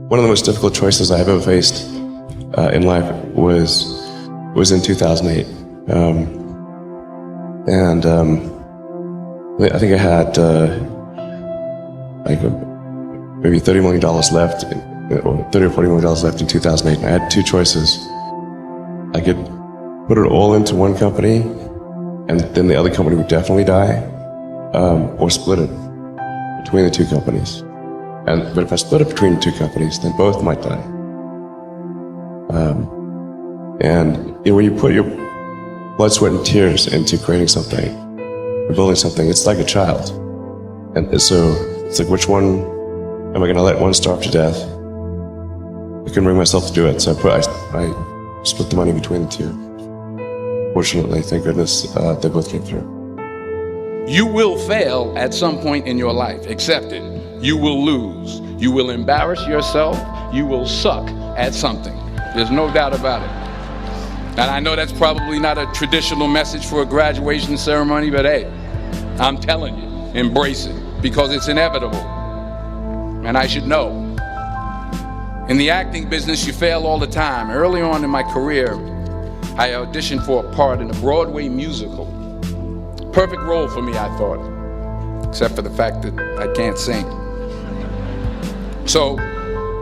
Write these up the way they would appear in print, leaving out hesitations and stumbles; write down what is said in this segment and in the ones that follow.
One of the most difficult choices I've ever faced in life was in 2008. I think I had maybe $30 million left, or $30 or $40 million left in 2008. And I had two choices. I could put it all into one company, and then the other company would definitely die, or split it between the two companies. But if I split it between the two companies, then both might die. When you put your blood, sweat, and tears into creating something, or building something, it's like a child. And so it's like, which one am I going to let one starve to death? I couldn't bring myself to do it, so I split the money between the two. Fortunately, thank goodness, they both came through. You will fail at some point in your life. Accept it. You will lose. You will embarrass yourself. You will suck at something. There's no doubt about it. And I know that's probably not a traditional message for a graduation ceremony, but hey, I'm telling you, embrace it, because it's inevitable. And I should know. In the acting business, you fail all the time. Early on in my career, I auditioned for a part in a Broadway musical. Perfect role for me, I thought, except for the fact that I can't sing. So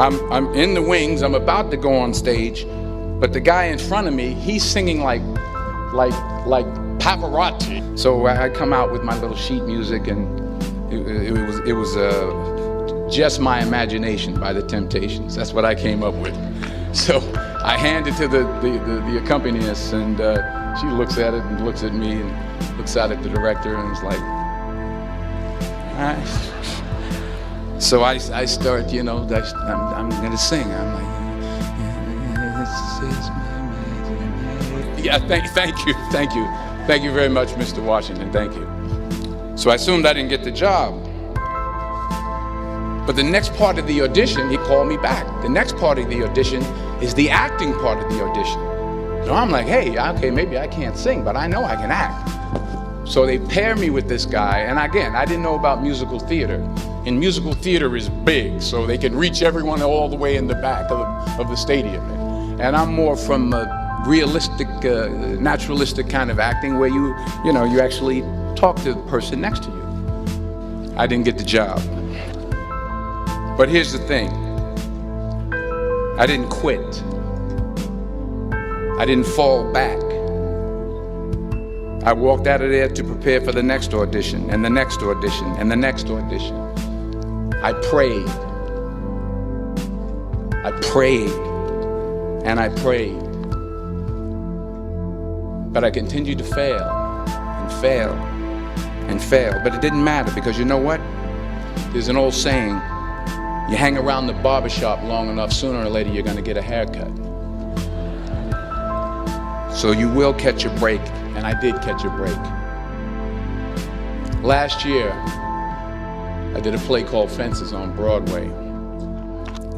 I'm in the wings, I'm about to go on stage, but the guy in front of me, he's singing like Pavarotti. So I come out with my little sheet music, and it was Just My Imagination by the Temptations. That's what I came up with. So I hand it to the accompanist, and she looks at it and looks at me and looks out at the director and is like, all right. So I start, I'm gonna sing. I'm like, yeah, thank you very much, Mr. Washington, thank you. So I assumed I didn't get the job. But the next part of the audition, he called me back. The next part of the audition is the acting part of the audition. So I'm like, hey, okay, maybe I can't sing, but I know I can act. So they pair me with this guy, and again, I didn't know about musical theater. And musical theater is big, so they can reach everyone all the way in the back of the stadium. And I'm more from a realistic, naturalistic kind of acting where you actually talk to the person next to you. I didn't get the job. But here's the thing. I didn't quit. I didn't fall back. I walked out of there to prepare for the next audition, and the next audition, and the next audition. I prayed. I prayed. And I prayed. But I continued to fail, and fail, and fail. But it didn't matter, because you know what? There's an old saying, you hang around the barbershop long enough, sooner or later you're going to get a haircut. So you will catch a break, and I did catch a break. Last year, I did a play called Fences on Broadway.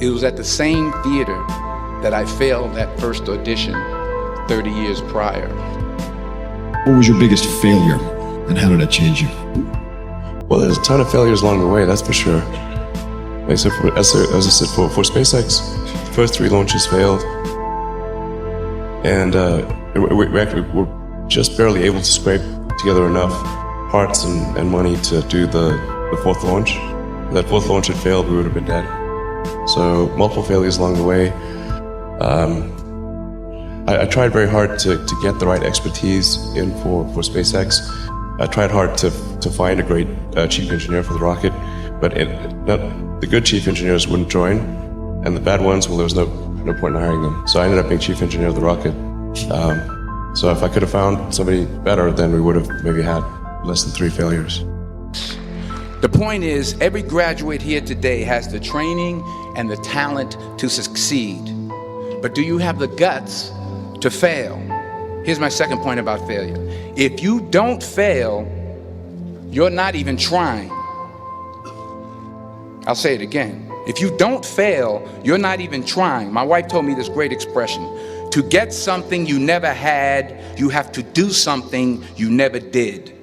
It was at the same theater that I failed that first audition 30 years prior. What was your biggest failure, and how did it change you? Well, there's a ton of failures along the way, that's for sure. As I said, for SpaceX, the first 3 launches failed. And we actually were just barely able to scrape together enough parts and money to do the 4th launch. If that 4th launch had failed, we would have been dead. So multiple failures along the way. I tried very hard to get the right expertise in for SpaceX. I tried hard to find a great chief engineer for the rocket, but the good chief engineers wouldn't join, and the bad ones, well, there was no point in hiring them. So I ended up being chief engineer of the rocket. So if I could have found somebody better, then we would have maybe had less than 3 failures. The point is, every graduate here today has the training and the talent to succeed. But do you have the guts to fail? Here's my second point about failure. If you don't fail, you're not even trying. I'll say it again. If you don't fail, you're not even trying. My wife told me this great expression. To get something you never had, you have to do something you never did.